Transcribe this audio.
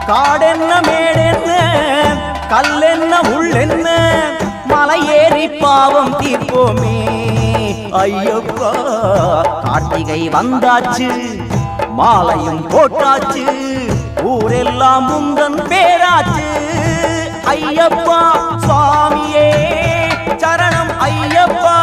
காடென்ன மேடென்ன கல்லென்ன முள்ளென்ன மலை ஏறி பாவம் தீர்ப்போமே ஐயப்பா. கார்த்திகை வந்தாச்சு மாலையும் போட்டாச்சு ஊரெல்லாம் உந்தன் பேராச்சு ஐயப்பா. சுவாமியே சரணம் ஐயப்பா.